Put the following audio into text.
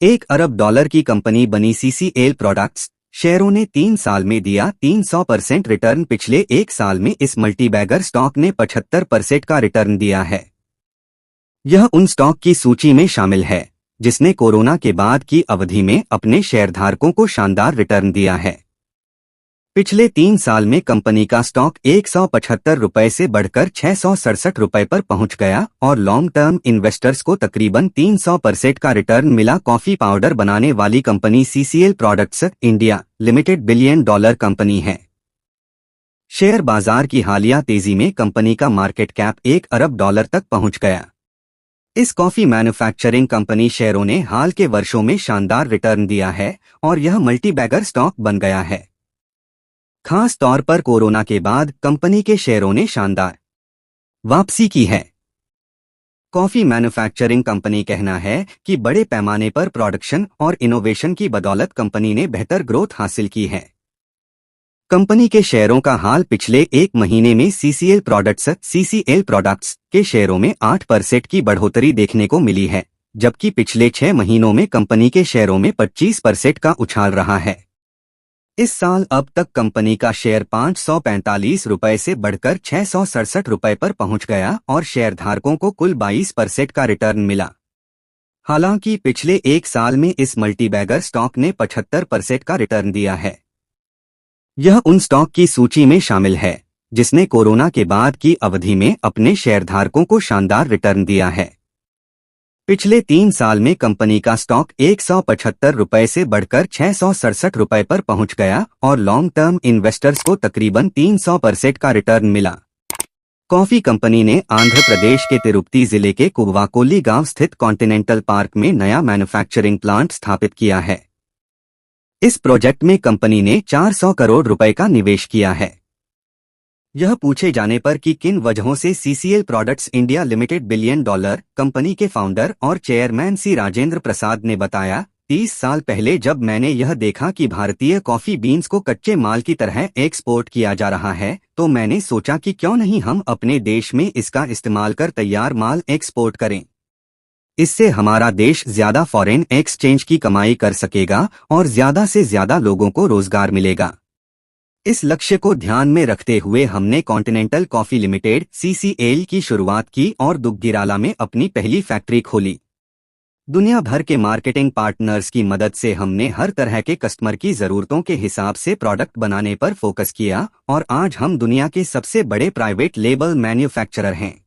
$1 अरब की कंपनी बनी CCL products. शेयरों ने 3 साल में दिया 300% रिटर्न। पिछले 1 साल में इस मल्टीबैगर स्टॉक ने 75% का रिटर्न दिया है। यह उन स्टॉक की सूची में शामिल है जिसने कोरोना के बाद की अवधि में अपने शेयरधारकों को शानदार रिटर्न दिया है। पिछले 3 साल में कंपनी का स्टॉक ₹175 से बढ़कर ₹667 पर पहुंच गया और लॉन्ग टर्म इन्वेस्टर्स को तकरीबन 300% का रिटर्न मिला। कॉफी पाउडर बनाने वाली company CCL products India limited $1 billion company है। शेयर बाजार की हालिया तेजी में कंपनी का मार्केट कैप $1 अरब तक पहुंच गया। इस कॉफी मैन्युफैक्चरिंग कंपनी शेयरों ने हाल के वर्षों में शानदार रिटर्न दिया है और यह मल्टीबैगर स्टॉक बन गया है। खास तौर पर कोरोना के बाद कंपनी के शेयरों ने शानदार वापसी की है। कॉफी मैन्युफैक्चरिंग कंपनी कहना है कि बड़े पैमाने पर प्रोडक्शन और इनोवेशन की बदौलत कंपनी ने बेहतर ग्रोथ हासिल की है। कंपनी के शेयरों का हाल पिछले 1 महीने में सीसीएल प्रोडक्ट्स के शेयरों में 8% की बढ़ोतरी देखने को मिली है, जबकि पिछले 6 महीनों में कंपनी के शेयरों में 25% का उछाल रहा है। इस साल अब तक कंपनी का शेयर ₹545 से बढ़कर ₹667 पर पहुंच गया और शेयरधारकों को कुल 22% का रिटर्न मिला। हालांकि पिछले 1 साल में इस मल्टीबैगर स्टॉक ने 75% का रिटर्न दिया है। यह उन स्टॉक की सूची में शामिल है जिसने कोरोना के बाद की अवधि में अपने शेयरधारकों को शानदार रिटर्न दिया है। पिछले 3 साल में कंपनी का स्टॉक ₹175 से बढ़कर ₹667 पर पहुंच गया और लॉन्ग टर्म इन्वेस्टर्स को तकरीबन 300% का रिटर्न मिला। कॉफी कंपनी ने आंध्र प्रदेश के तिरुपति जिले के कुव्वाकोली गांव स्थित कॉन्टिनेंटल पार्क में नया मैन्युफैक्चरिंग प्लांट स्थापित किया है। इस प्रोजेक्ट में कंपनी ने ₹400 करोड़ का निवेश किया है। यह पूछे जाने पर कि किन वजहों से CCL products India limited $1 billion company के फाउंडर और चेयरमैन सी राजेंद्र प्रसाद ने बताया, 30 साल पहले जब मैंने यह देखा कि भारतीय कॉफी बीन्स को कच्चे माल की तरह एक्सपोर्ट किया जा रहा है, तो मैंने सोचा कि क्यों नहीं हम अपने देश में इसका इस्तेमाल कर तैयार माल एक्सपोर्ट करें। इससे हमारा देश ज्यादा फॉरेन एक्सचेंज की कमाई कर सकेगा और ज्यादा से ज्यादा लोगों को रोजगार मिलेगा। इस लक्ष्य को ध्यान में रखते हुए हमने कॉन्टिनेंटल कॉफी लिमिटेड (सीसीएल) की शुरुआत की और दुग्गिराला में अपनी पहली फैक्ट्री खोली। दुनिया भर के मार्केटिंग पार्टनर्स की मदद से हमने हर तरह के कस्टमर की जरूरतों के हिसाब से प्रोडक्ट बनाने पर फोकस किया और आज हम दुनिया के सबसे बड़े प्राइवेट लेबल मैन्युफैक्चरर हैं।